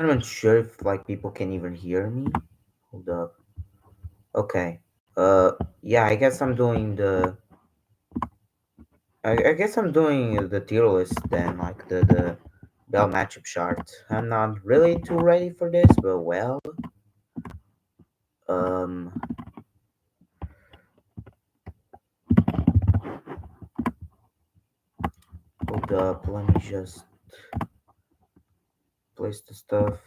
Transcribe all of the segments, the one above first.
I'm not sure if like people can even hear me. Hold up. Okay. Yeah, I guess I'm doing the. I guess I'm doing the tier list then, like the bell matchup chart. I'm not really too ready for this, but well. Um. Hold up. Let me just place the stuff.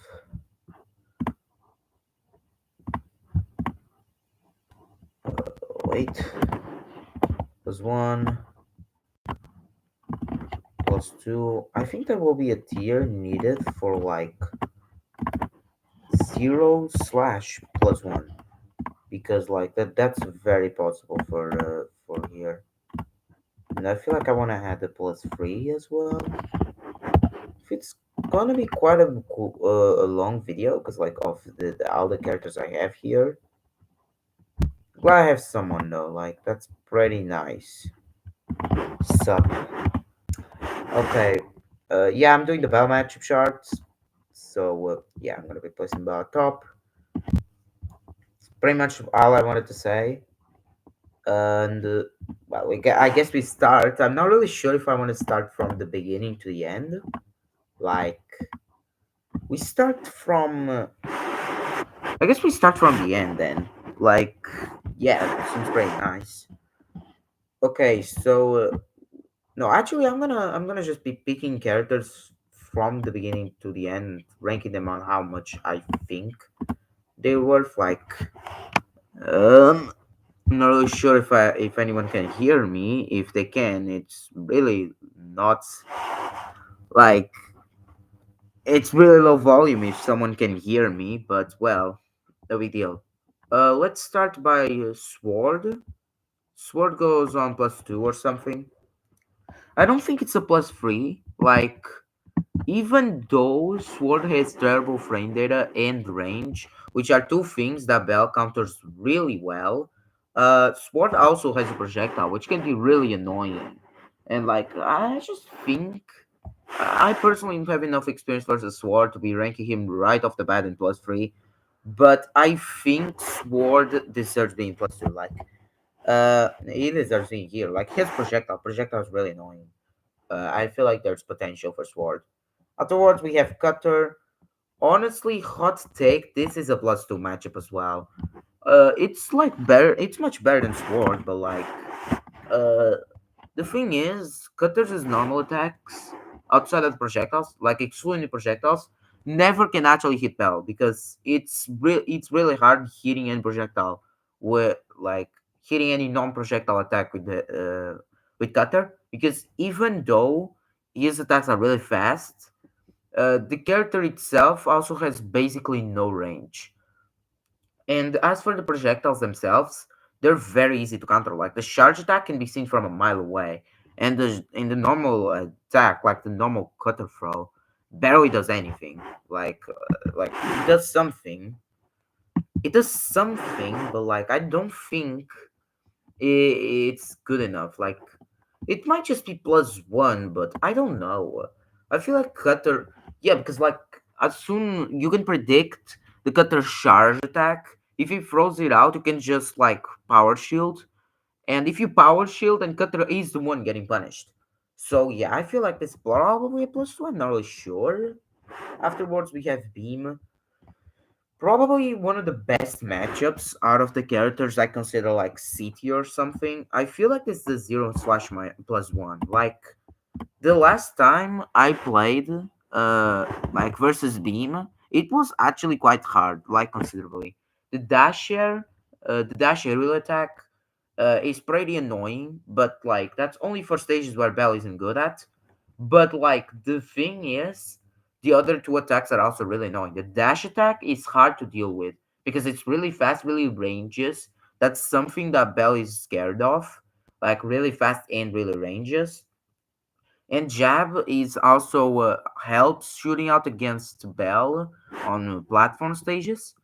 Wait. Plus one. Plus two. I think there will be a tier needed for like 0/+1 because like that's very possible for here. And I feel like I want to add the +3 as well. If it's gonna be quite a long video because like of all the characters I have here. Glad I have someone though. Like that's pretty nice. Sup. Okay. Yeah, I'm doing the bell matchup charts. So yeah, I'm gonna be placing bell top. Pretty much all I wanted to say. And well, I guess we start. I'm not really sure if I want to start from the beginning to the end. Like we start from. I guess we start from the end then. Like yeah, it seems pretty nice. Okay, so no, actually, I'm gonna just be picking characters from the beginning to the end, ranking them on how much I think they're worth. Like I'm not really sure if anyone can hear me. If they can, it's really not like it's really low volume if someone can hear me. But well, no big deal. Let's start by sword. Sword goes on +2 or something. I don't think it's a +3. Like even though Sword has terrible frame data and range, which are two things that Bell counters really well, Sword also has a projectile, which can be really annoying. And like, I just think I personally don't have enough experience versus Sword to be ranking him right off the bat in +3. But I think Sword deserves being +2. Like, he deserves being here. Like his projectile is really annoying. I feel like there's potential for Sword. Afterwards, we have Cutter. Honestly, hot take. This is a +2 matchup as well. It's like better. It's much better than Sword, but like, uh, the thing is, Cutter's normal attacks outside of projectiles, like excluding the projectiles, never can actually hit Bell because it's really hard hitting any projectile with like hitting any non-projectile attack with Cutter because even though his attacks are really fast, the character itself also has basically no range. And as for the projectiles themselves, they're very easy to counter. Like the charge attack can be seen from a mile away, and the normal attack, like the normal cutter throw, barely does anything. Like it does something. It does something, but like I don't think it's good enough. Like it might just be +1, but I don't know. I feel like Cutter, yeah, because like as soon you can predict the Cutter charge attack. If he throws it out, you can just like power shield, and if you power shield, then Cutter is the one getting punished. So yeah, I feel like this is probably a +2. I'm not really sure. Afterwards, we have Beam. Probably one of the best matchups out of the characters I consider like City or something. I feel like it's the 0/+1. Like the last time I played like versus Beam, it was actually quite hard, like considerably. The dash aerial attack is pretty annoying, but like that's only for stages where Bell isn't good at. But like the thing is, the other two attacks are also really annoying. The dash attack is hard to deal with because it's really fast, really ranges. That's something that Bell is scared of, like really fast and really ranges. And jab is also helps shooting out against Bell on platform stages.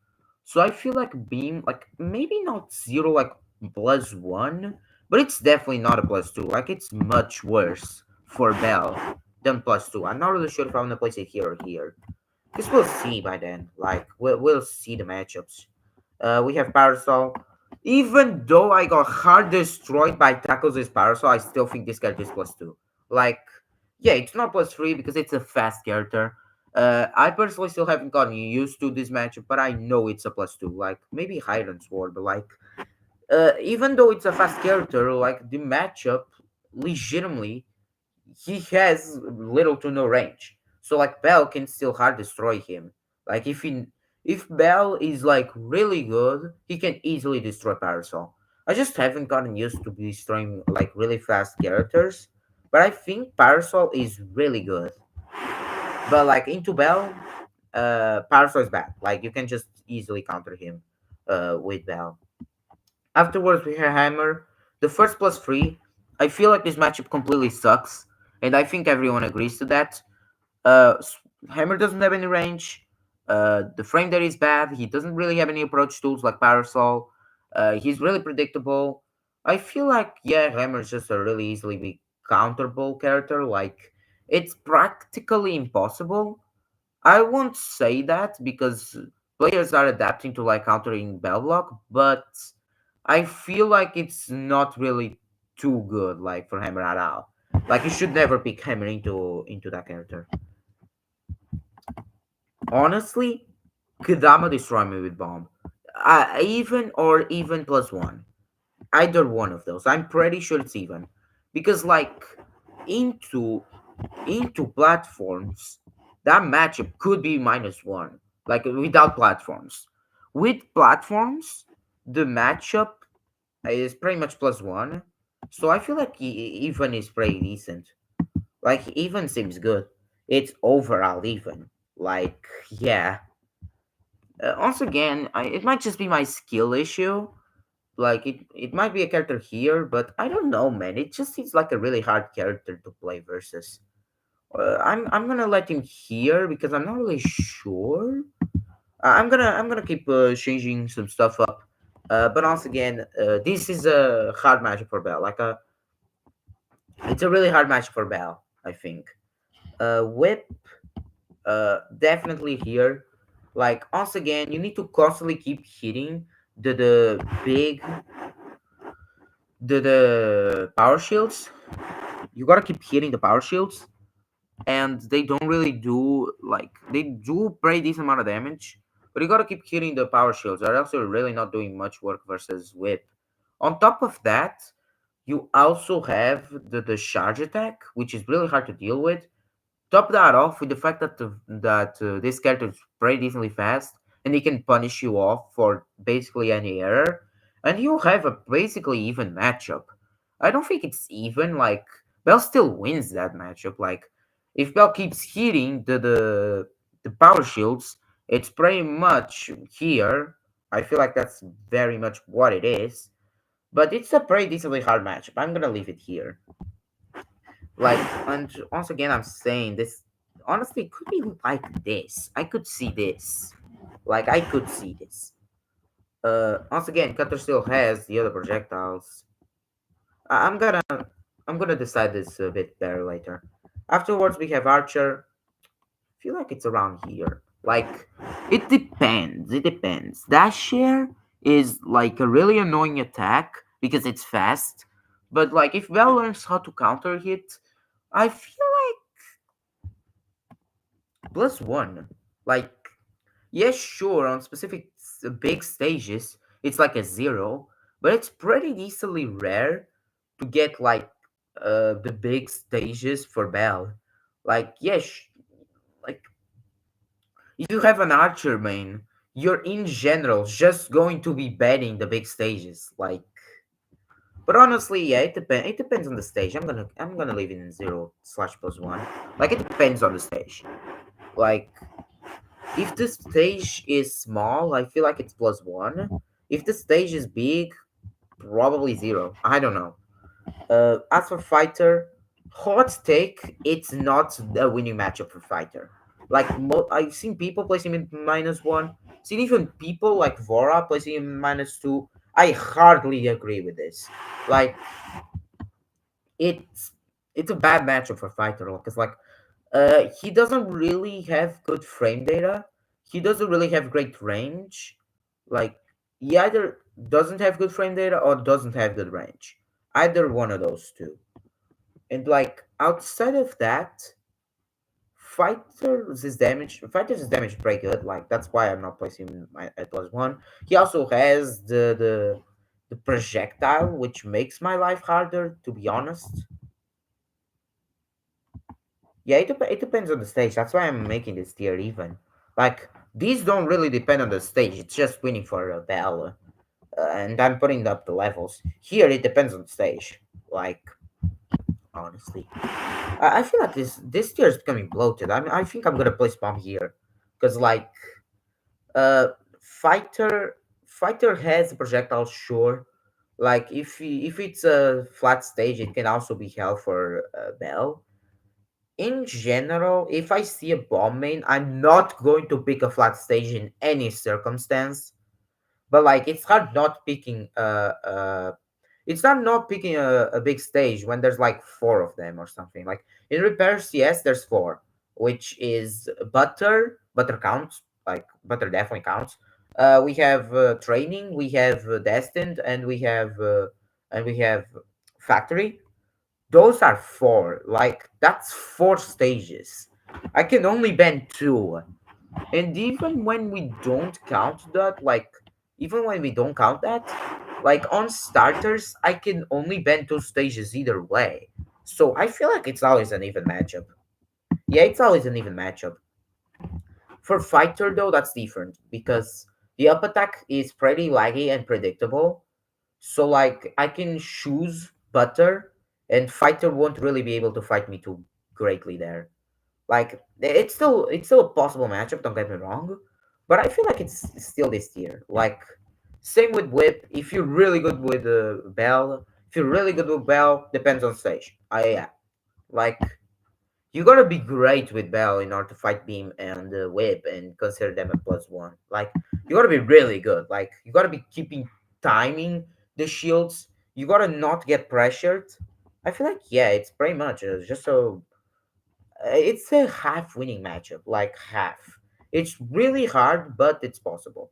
So I feel like beam like maybe not zero like +1, but it's definitely not a +2. Like it's much worse for Bell than +2. I'm not really sure if I want to place it here or here. Because we'll see by then. Like we'll see the matchups. We have Parasol. Even though I got hard destroyed by tackles as Parasol, I still think this character is plus two. Like, yeah, it's not plus three because it's a fast character. I personally still haven't gotten used to this matchup, but I know it's a plus two. Like maybe higher than Sword, but like, even though it's a fast character, like the matchup, legitimately he has little to no range. So like Bell can still hard destroy him. Like if Bell is like really good, he can easily destroy Parasol. I just haven't gotten used to destroying like really fast characters. But I think Parasol is really good. But like into Bell, Parasol is bad. Like you can just easily counter him with Bell. Afterwards, we have Hammer. The first plus three. I feel like this matchup completely sucks, and I think everyone agrees to that. Hammer doesn't have any range. The frame there is bad. He doesn't really have any approach tools like Parasol. He's really predictable. I feel like yeah, Hammer is just a really easily be counterable character. Like it's practically impossible. I won't say that because players are adapting to like countering Bell block, but I feel like it's not really too good like for Hammer at all. Like you should never pick Hammer into that character. Honestly, Kadama destroy me with bomb. Even or even plus one. Either one of those. I'm pretty sure it's even. Because like into into platforms, that matchup could be minus one. Like without platforms. With platforms, the matchup is pretty much plus one. So I feel like even is pretty decent. Like even seems good. It's overall even. Like yeah, once again, it might just be my skill issue. Like it might be a character here, but I don't know, man. It just seems like a really hard character to play versus. I'm gonna let him here because I'm not really sure. I'm gonna keep changing some stuff up. But once again, this is a hard matchup for Bell. It's a really hard match for Bell. I think. Whip, definitely here. Like once again, you need to constantly keep hitting the big the power shields. You gotta keep hitting the power shields, and they don't really do like they do pretty decent amount of damage, but you gotta keep hitting the power shields, or else you're really not doing much work versus whip. On top of that, you also have the charge attack, which is really hard to deal with. Top that off with the fact that this character is pretty decently fast, and he can punish you off for basically any error, and you have a basically even matchup. I don't think it's even. Like Bell still wins that matchup. Like if Bell keeps hitting the power shields, it's pretty much here. I feel like that's very much what it is. But it's a pretty decently hard matchup. I'm gonna leave it here. Like, and once again, I'm saying this. Honestly, it could be like this. I could see this. Like, I could see this. Once again, Cutter still has the other projectiles. I'm gonna decide this a bit better later. Afterwards, we have Archer. Feel like it's around here. Like, it depends. It depends. Dash share is like a really annoying attack because it's fast. But like, if Bell learns how to counter hit, I feel plus one. Like, yes, sure, on specific big stages, it's like a zero, but it's pretty decently rare to get like the big stages for Bell. Like, yes, like if you have an archer main, you're in general just going to be betting the big stages. Like, but honestly, yeah, it depends. It depends on the stage. I'm gonna leave it in zero slash plus one. Like, it depends on the stage. Like, if the stage is small, I feel like it's plus one. If the stage is big, probably zero. I don't know. As for fighter, hot take, it's not a winning matchup for fighter. Like I've seen people placing him in minus one. Seen even people like Vora placing him in minus two. I hardly agree with this. Like it's it's a bad matchup for fighter because like He doesn't really have good frame data. He doesn't really have great range. Like he either doesn't have good frame data or doesn't have good range. Either one of those two. And like outside of that, Fighters is damage pretty good. Like that's why I'm not placing him at +1. He also has the projectile, which makes my life harder. To be honest, yeah, it depends on the stage. That's why I'm making this tier even. Like these don't really depend on the stage. It's just winning for a bell, and I'm putting up the levels. Here it depends on the stage. Like honestly. I feel like this tier is becoming bloated. I think I'm gonna place bomb here, because like uh fighter fighter has projectile sure. Like if it's a flat stage, it can also be held for bell. In general, if I see a bomb main, I'm not going to pick a flat stage in any circumstance. But like it's hard not picking it's not picking a big stage when there's like four of them or something. Like in repairs, yes, there's four, which is butter counts, like butter definitely counts. We have training, we have destined, and we have factory. Those are four. Like that's four stages. I can only ban two. And even when we don't count that, even when we don't count that, like on starters, I can only bend two stages either way. So I feel like it's always an even matchup. Yeah, it's always an even matchup. For fighter though, that's different because the up attack is pretty laggy and predictable. So like I can choose butter, and fighter won't really be able to fight me too greatly there. Like it's still a possible matchup. Don't get me wrong, but I feel like it's still this tier. Like same with whip. If you're really good with bell, if you're really good with bell, depends on stage. I yeah, like you gotta be great with bell in order to fight beam and whip and consider them a +1. Like you gotta be really good. Like you gotta be keeping timing the shields. You gotta not get pressured. I feel like yeah, it's pretty much just so it's a half winning matchup, like half. It's really hard, but it's possible.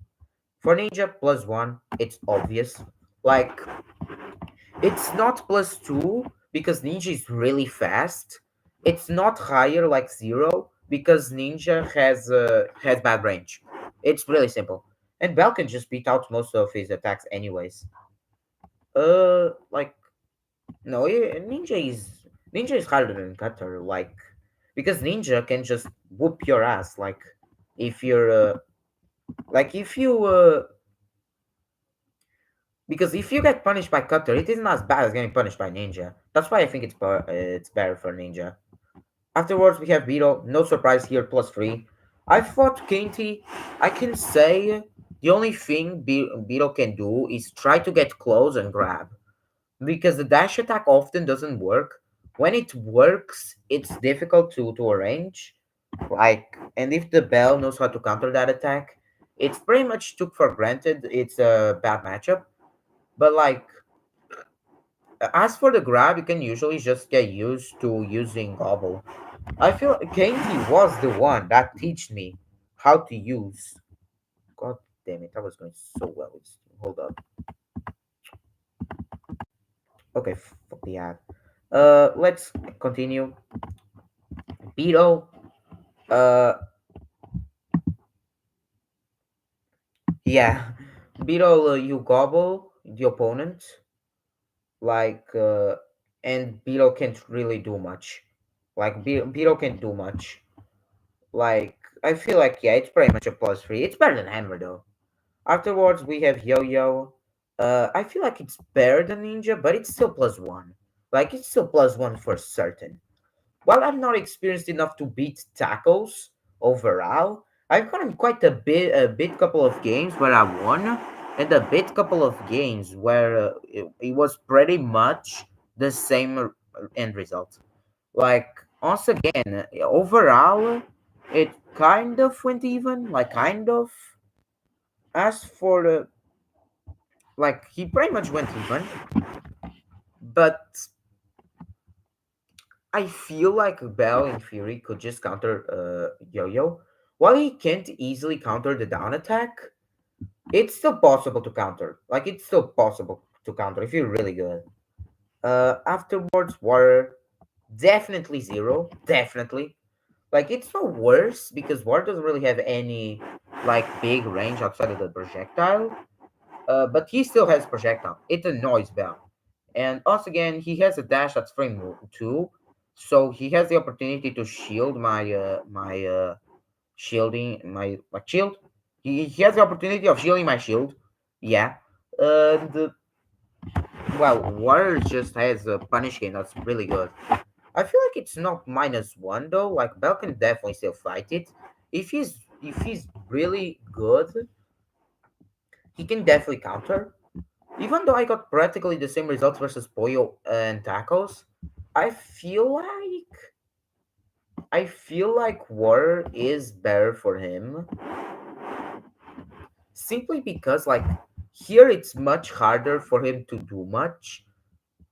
For Ninja +1, it's obvious. Like, it's not +2 because Ninja is really fast. It's not higher like 0 because Ninja has bad range. It's really simple. And Bell can just beat out most of his attacks anyways. Like no, Ninja is harder than Cutter, like because Ninja can just whoop your ass, if you're like if you because if you get punished by Cutter, it isn't as bad as getting punished by Ninja. That's why I think it's better for Ninja. Afterwards, we have Beetle. No surprise here, +3. I thought Kainty. I can say the only thing Beetle can do is try to get close and grab, because the dash attack often doesn't work. When it works, it's difficult to arrange. And if the Bell knows how to counter that attack, it's pretty much took for granted. It's a bad matchup. But as for the grab, you can usually just get used to using Gobble. I feel Katie was the one that teach me how to use. God damn it, I was going so well with this. Hold up. Okay, fuck the ad. Let's continue. Beetle. Uh, yeah. Beetle, you gobble the opponent, like, and Beetle can't really do much. Like, Beetle can't do much. Like, I feel like, yeah, it's pretty much a +3. It's better than Hammer, though. Afterwards, we have Yo-Yo. I feel like it's better than Ninja, but it's still +1. Like, it's still +1 for certain. While I've not experienced enough to beat tackles overall, I've gotten quite a bit couple of games where I won, and a bit couple of games where it was pretty much the same end result. Like once again, overall, it kind of went even. Like kind of. As for the he pretty much went even, but I feel like Bell in Fury could just counter Yo-Yo. While he can't easily counter the down attack, it's still possible to counter. Like it's still possible to counter if you're really good. Afterwards, Water definitely zero, definitely. Like it's not worse because Water doesn't really have any like big range outside of the projectile. But he still has projectile. It annoys Bell. And once again, he has a dash that's frame two, so he has the opportunity to shield my shielding my shield. He has the opportunity of shielding my shield. Yeah. And well, Water just has a punish game that's really good. I feel like it's not -1 though. Like Bell can definitely still fight it. If he's really good, he can definitely counter. Even though I got practically the same results versus Pollo and Tacos, I feel like I feel like War is better for him simply because like here it's much harder for him to do much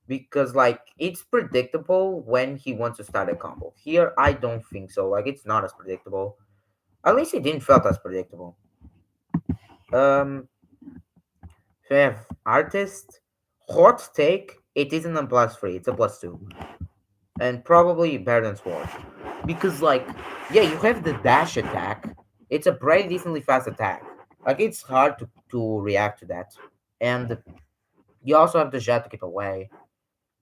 because like it's predictable when he wants to start a combo. Here I don't think so. Like it's not as predictable. At least it didn't felt as predictable. Um, so we have artist. Hot take. It isn't a +3. It's a +2. And probably better than Sword. Because, like, yeah, you have the dash attack. It's a pretty decently fast attack. Like, it's hard to react to that. And you also have the jet to keep away.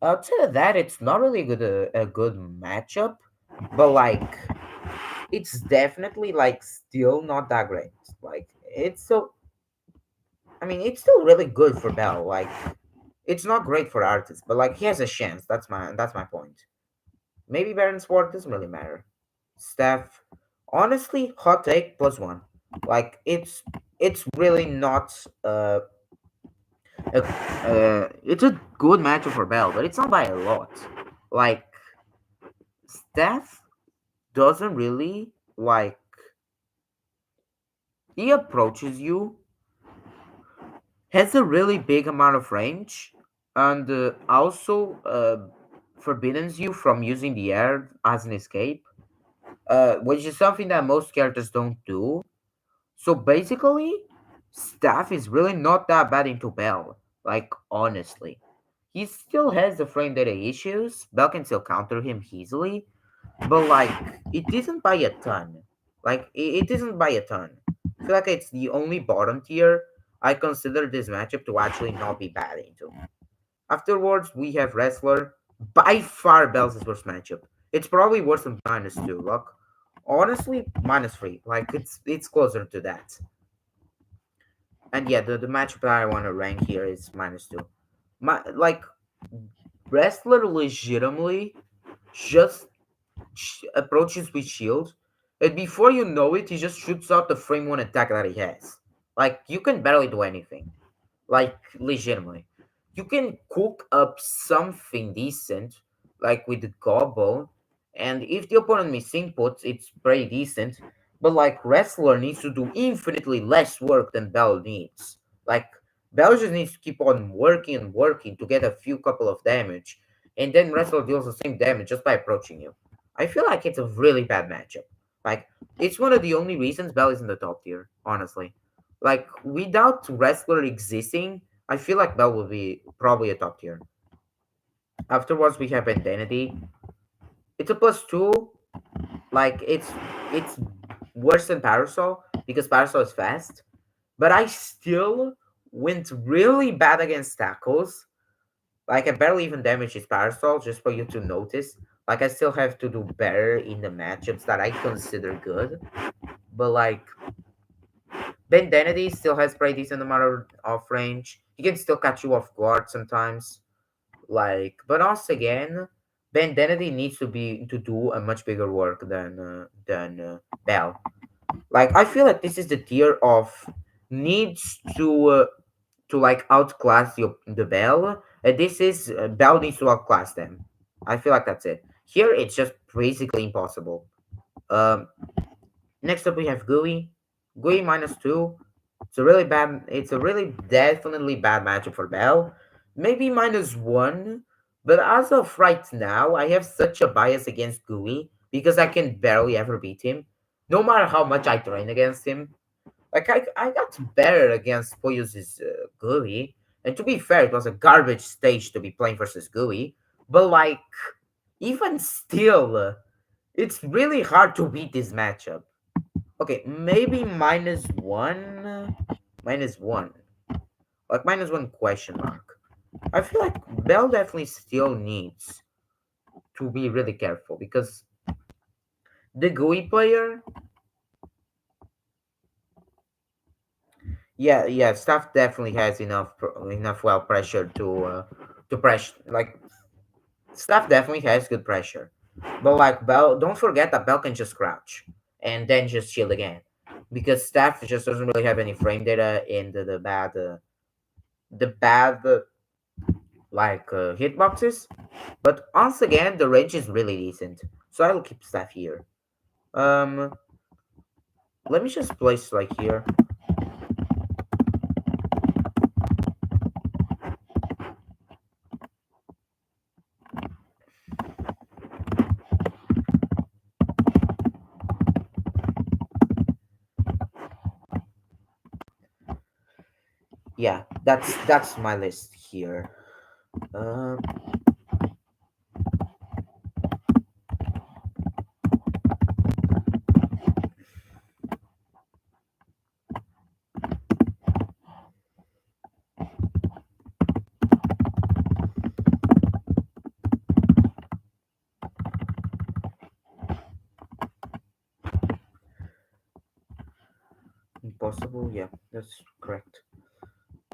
Outside of that, it's not really a good matchup. But, like, it's definitely, like, still not that great. Like, it's still, I mean, it's still really good for Bell. Like, it's not great for artists, but, like, he has a chance. That's my point. Maybe Baron Sword doesn't really matter. Staff, honestly, hot take +1. Like it's really not it's a good matchup for Bell, but it's not by a lot. Like Staff doesn't really like he approaches you, has a really big amount of range, and also forbids you from using the air as an escape, which is something that most characters don't do. So basically, Staff is really not that bad into Bell. Like, honestly. He still has the frame data issues. Bell can still counter him easily. But, like, it isn't by a ton. Like, it isn't by a ton. I feel like it's the only bottom tier I consider this matchup to actually not be bad into. Afterwards, we have Wrestler. By far, Bell's worst matchup. It's probably worse than -2. Look, honestly, -3. Like, it's closer to that. And yeah, the matchup that I want to rank here is -2. Like wrestler legitimately just approaches with shield, and before you know it, he just shoots out the frame one attack that he has. Like you can barely do anything. Like legitimately, you can cook up something decent, like with the gobble, and if the opponent misses inputs, it's pretty decent. But like wrestler needs to do infinitely less work than Bell needs. Like Bell just needs to keep on working and working to get a few couple of damage, and then wrestler deals the same damage just by approaching you. I feel like it's a really bad matchup. Like it's one of the only reasons Bell is in the top tier, honestly. Like without wrestler existing, I feel like Bell will be probably a top tier. Afterwards, we have Identity. It's a +2. Like it's worse than Parasol because Parasol is fast, but I still went really bad against tackles. Like I barely even damaged his Parasol just for you to notice. Like I still have to do better in the matchups that I consider good. But like Bandanity still has pretty decent amount of range. He can still catch you off guard sometimes. Like, but also again, Bandanity needs to do a much bigger work than Bell. Like, I feel like this is the tier of needs to like outclass the Bell. And this is Bell needs to outclass them. I feel like that's it. Here, it's just basically impossible. Um, Next up we have GUI. GUI -2. It's a really bad. It's a really definitely bad matchup for Bell. Maybe -1, But as of right now, I have such a bias against Gui because I can barely ever beat him, no matter how much I train against him. Like I got better against Poyos' Gui, and to be fair, it was a garbage stage to be playing versus Gui. But like, even still, it's really hard to beat this matchup. Okay, maybe -1, -1, like -1 question mark. I feel like Bell definitely still needs to be really careful because the GUI player, yeah, staff definitely has enough well pressure to press like staff definitely has good pressure, but like Bell, don't forget that Bell can just crouch and then just shield again because staff just doesn't really have any frame data in the bad hitboxes. But once again, the range is really decent, so I will keep staff here. Um, Let me just place like here. Yeah, that's my list here. Um, Impossible. Yeah, that's correct.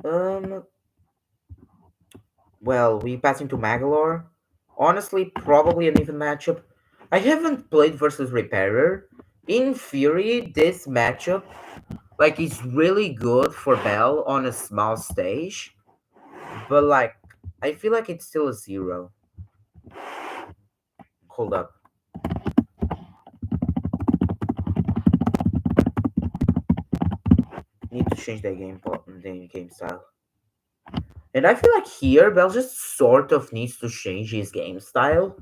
Um, well, we passing to Magalore. Honestly, probably an even matchup. I haven't played versus Repairer. In theory, this matchup like is really good for Bell on a small stage, but like I feel like it's still a zero. Hold up, need to change the game style. And I feel like here Bell just sort of needs to change his game style.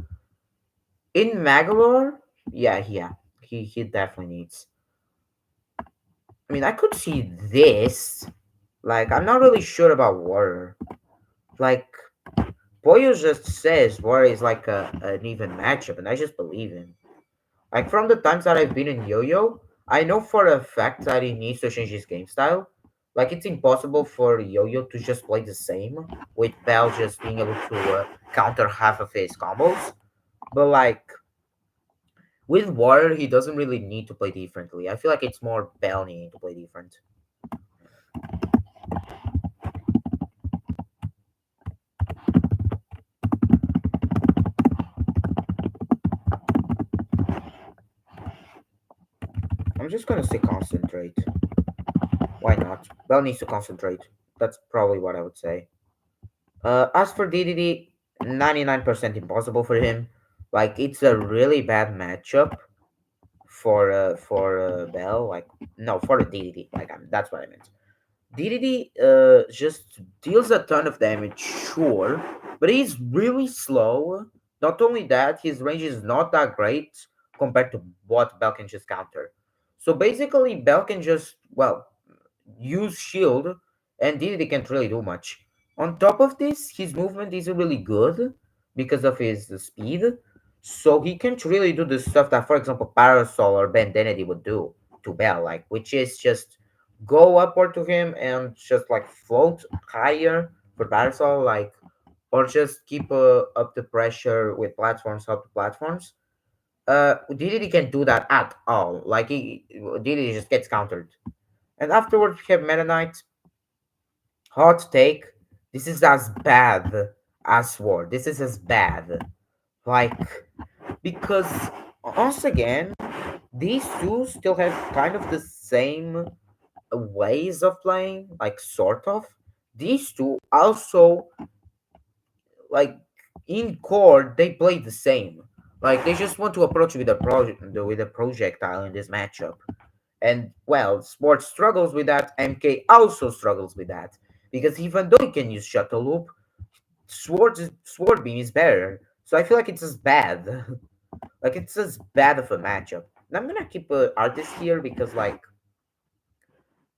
In Magalore, yeah, he definitely needs. I mean, I could see this. Like, I'm not really sure about Water. Like, Boyo just says Water is like an even matchup, and I just believe him. Like, from the times that I've been in Yo-Yo, I know for a fact that he needs to change his game style. Like, it's impossible for Yo-Yo to just play the same, with Bell just being able to counter half of his combos. But, like, with Water, he doesn't really need to play differently. I feel like it's more Bell needing to play different. I'm just gonna say concentrate. Why not? Bell needs to concentrate. That's probably what I would say. As for DDD, 99% impossible for him. Like, it's a really bad matchup for Bell. Like, no, for the DDD. Like, that's what I meant. DDD just deals a ton of damage, sure, but he's really slow. Not only that, his range is not that great compared to what Bell can just counter. So basically, Bell can just, well, use shield, and DDD can't really do much. On top of this, his movement isn't really good because of his speed, so he can't really do the stuff that, for example, Parasol or Bandanity would do to Bell, like which is just go upward to him and just like float higher for Parasol, like or just keep up the pressure with platforms up to platforms. DDD can't do that at all. Like DDD just gets countered. And afterwards we have Meta Knight. Hot take. This is as bad as War. This is as bad. Like because once again, these two still have kind of the same ways of playing, like sort of. These two also like in core they play the same. Like they just want to approach with a projectile in this matchup. And well, Sport struggles with that. MK also struggles with that because even though he can use shuttle loop, Sword Beam is better. So I feel like it's as bad. Like it's as bad of a matchup. And I'm gonna keep Artist here because like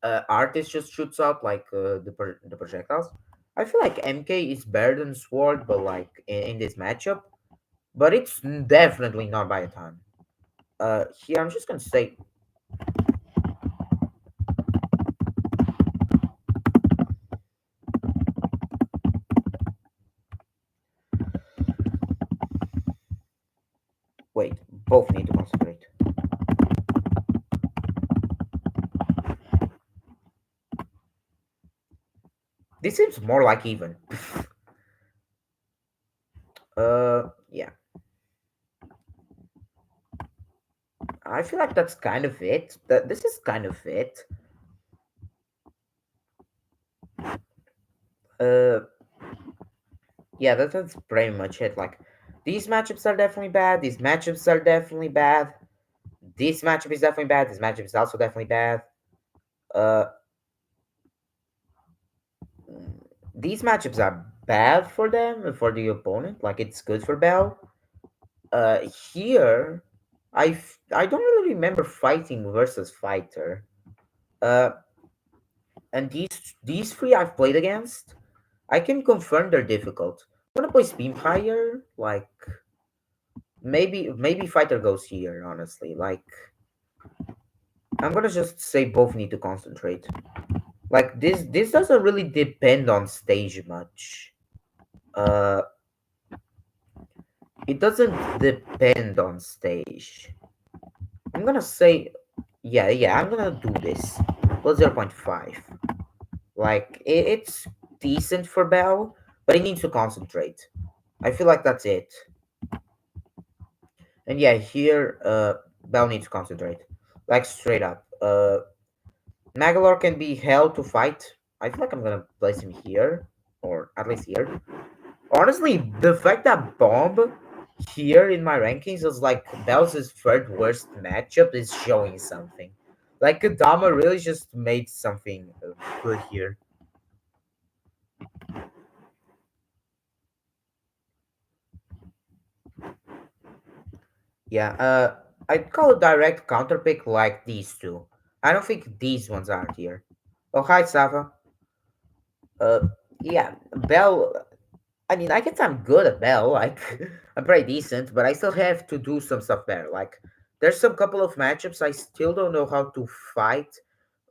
Artist just shoots out like the projectiles. I feel like MK is better than Sword, but like in this matchup, but it's definitely not by a ton. Here I'm just gonna say, wait, both need to concentrate. This seems more like even. Yeah, I feel like that's kind of it. That this is kind of it. Uh, yeah, that's pretty much it. Like, these matchups are definitely bad. These matchups are definitely bad. This matchup is definitely bad. This matchup is also definitely bad. Uh, these matchups are bad for them, for the opponent. Like, it's good for Bell. Here, I don't really remember fighting versus fighter. Uh, and these three I've played against, I can confirm they're difficult. I'm gonna play Spin higher, like maybe fighter goes here. Honestly, like I'm gonna just say both need to concentrate. Like this doesn't really depend on stage much. Uh, it doesn't depend on stage. I'm gonna say, yeah, I'm gonna do this. Plus 0.5. Like it's decent for Bell, but he needs to concentrate. I feel like that's it. And yeah, here Bell needs to concentrate. Like straight up. Magalor can be held to fight. I feel like I'm gonna place him here. Or at least here. Honestly, the fact that Bomb here in my rankings is like Bell's third worst matchup is showing something. Like Kadama really just made something good here. Yeah, I'd call a direct counter pick like these two. I don't think these ones are here. Oh, hi, Sava. Uh, yeah, Bell. I mean, I guess I'm good at Bell. Like, I'm pretty decent, but I still have to do some stuff better. Like, there's some couple of matchups I still don't know how to fight,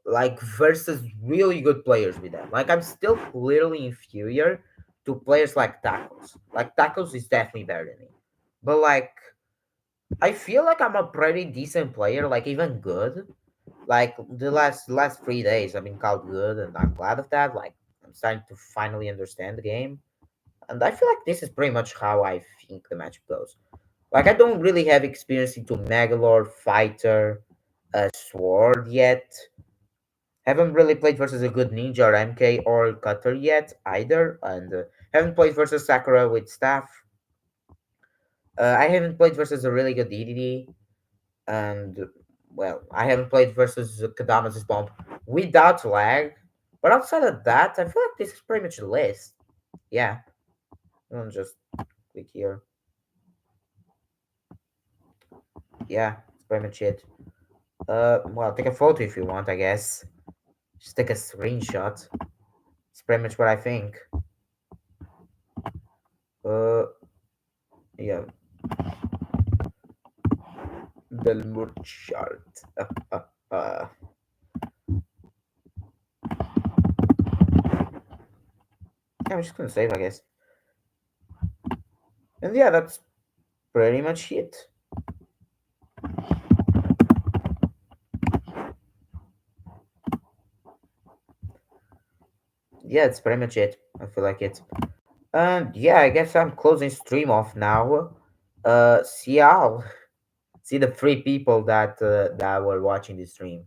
like, versus really good players with them. Like, I'm still clearly inferior to players like Tacos. Like, Tacos is definitely better than me. But, like, I feel like I'm a pretty decent player, like, even good. Like, the last 3 days, I've been called good, and I'm glad of that. Like, I'm starting to finally understand the game. And I feel like this is pretty much how I think the match goes. Like I don't really have experience into Megalord, Fighter, Sword yet. Haven't really played versus a good Ninja or MK or Cutter yet either, and haven't played versus Sakura with Staff. I haven't played versus a really good DDD, and well, I haven't played versus Kadama's Bomb without lag. But outside of that, I feel like this is pretty much the list. Yeah, I'll just click here. Yeah, it's pretty much it. Well, take a photo if you want, I guess. Just take a screenshot. It's pretty much what I think. Uh, yeah, Belmur chart. Uh, yeah, I'm just gonna save, I guess. And yeah, that's pretty much it. Yeah, it's pretty much it. I feel like it. And yeah, I guess I'm closing stream off now. See y'all. See the three people that were watching the stream.